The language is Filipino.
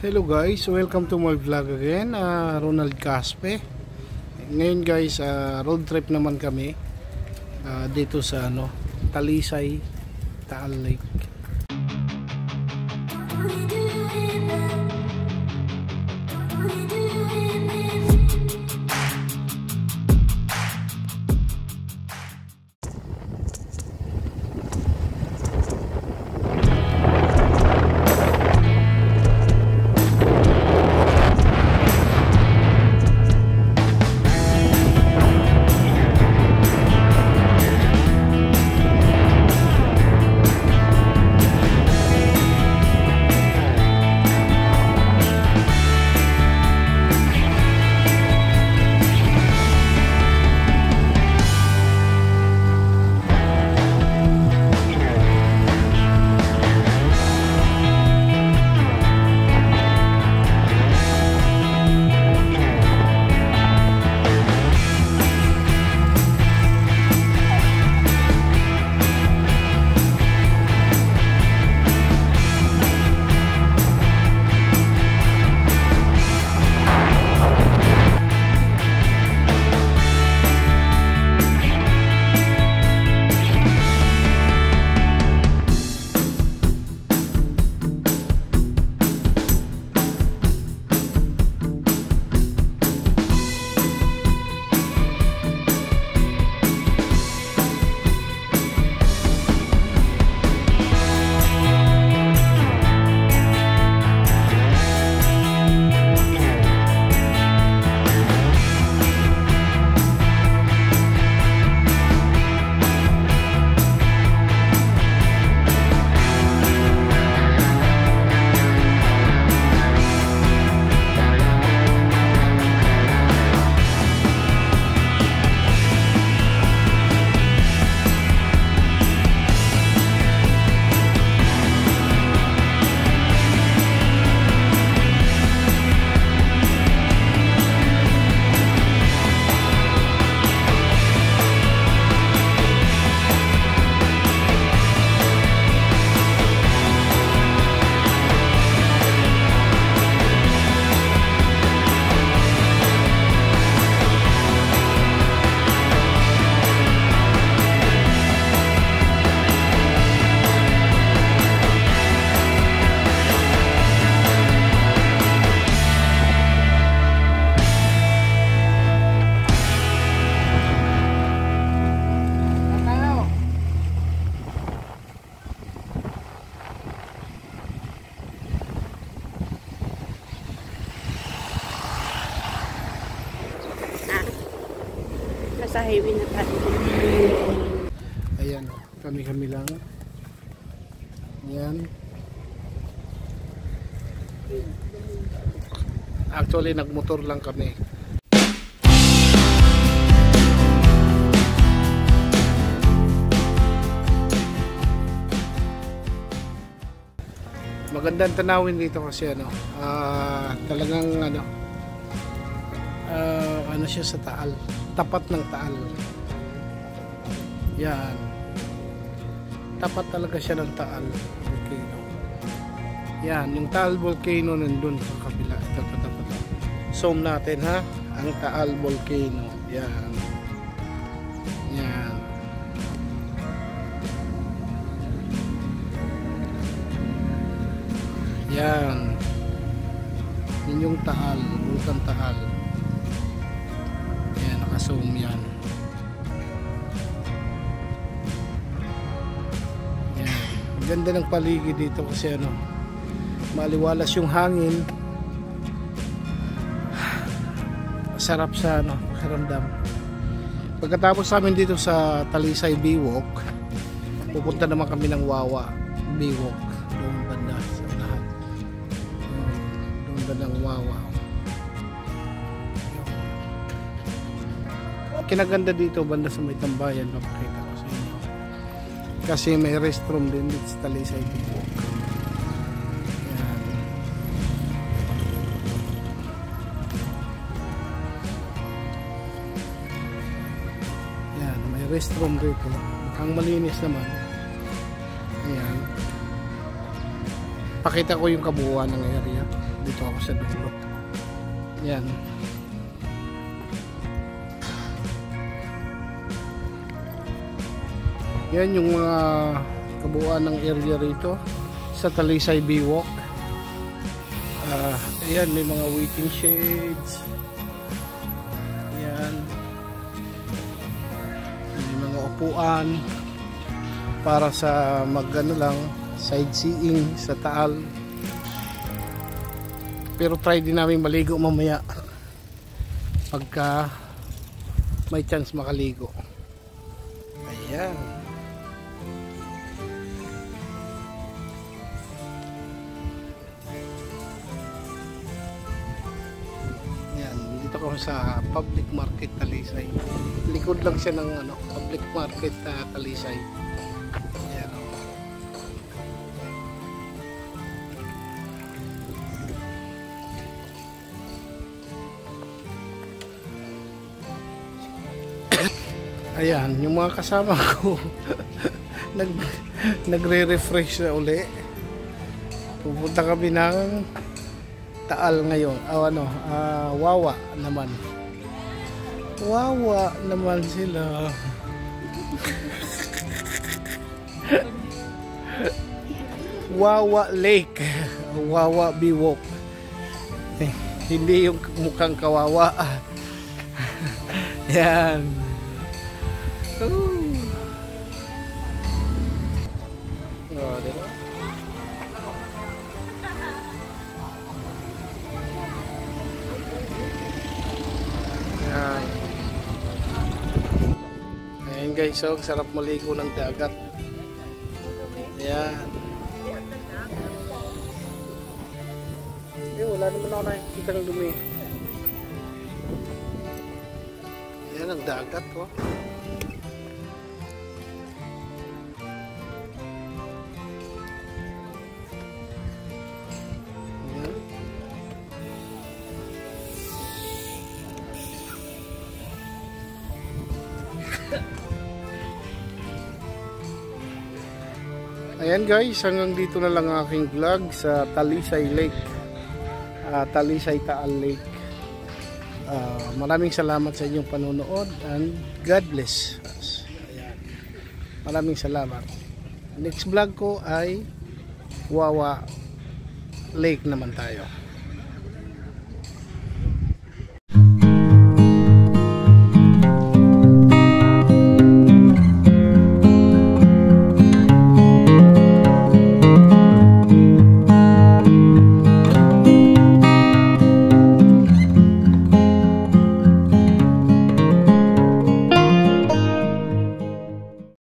Hello guys, welcome to my vlog again, Ronald Caspe. Ngayon guys, road trip naman kami dito sa Talisay, Taal Lake. Sa highway na tayo. Ayan, kami lang. Ayan. Actually, nagmotor lang kami. Magandang tanawin dito kasi talagang siya sa Taal, tapat ng Taal. Yan, tapat talaga siya ng Taal volcano. Yan, yung Taal volcano nandun sa kabila. Tapat. Zoom natin ha, ang Taal volcano. Yan. Yan, yun yung Taal, Vulcan Taal. Zoom yan. Yan. Ang ganda ng paligid dito kasi maliwalas yung hangin. Masarap sa pakiramdam. Pagkatapos namin dito sa Talisay Biwok, pupunta naman kami ng Wawa Biwok. Doon banda sa lahat. Doon banda ng Wawa. Kinaganda dito banda sa may tambayan, papakita ko sa inyo kasi may restroom din dito sa Talisay Biwok. Yan, may restroom dito, ang malinis naman. Ayan, pakita ko yung kabuuan ng area Dito ako sa dulo. Yan. Yan yung mga kabuuan ng area rito sa Talisay Biwok. Ayan, may mga waiting shades. Ayan. May mga upuan para sa mag-ano lang, sightseeing sa Taal. Pero try din namin maligo mamaya pagka may chance makaligo. Ayan. Dito ko sa public market Talisay. Likod lang siya ng ano, public market Talisay. Ayan. Ayan, yung mga kasama ko nagre-refresh na uli. Pupunta kami ng Taal ngayon. Wawa naman. Wawa naman sila. Wawa Lake. Wawa Biwok. Hindi yung mukhang kawawa. Yan. Diba? Ayan guys, so sarap maligo ng dagat. Ayan. Wala naman ako nakikita ng dumi. Ayan ang dagat ko. Ayan guys, hanggang dito na lang ang aking vlog sa Talisay Lake, Talisay Taal Lake. Maraming salamat sa inyong panonood and God bless us. Ayan. Maraming salamat. Next vlog ko ay Wawa Lake naman tayo.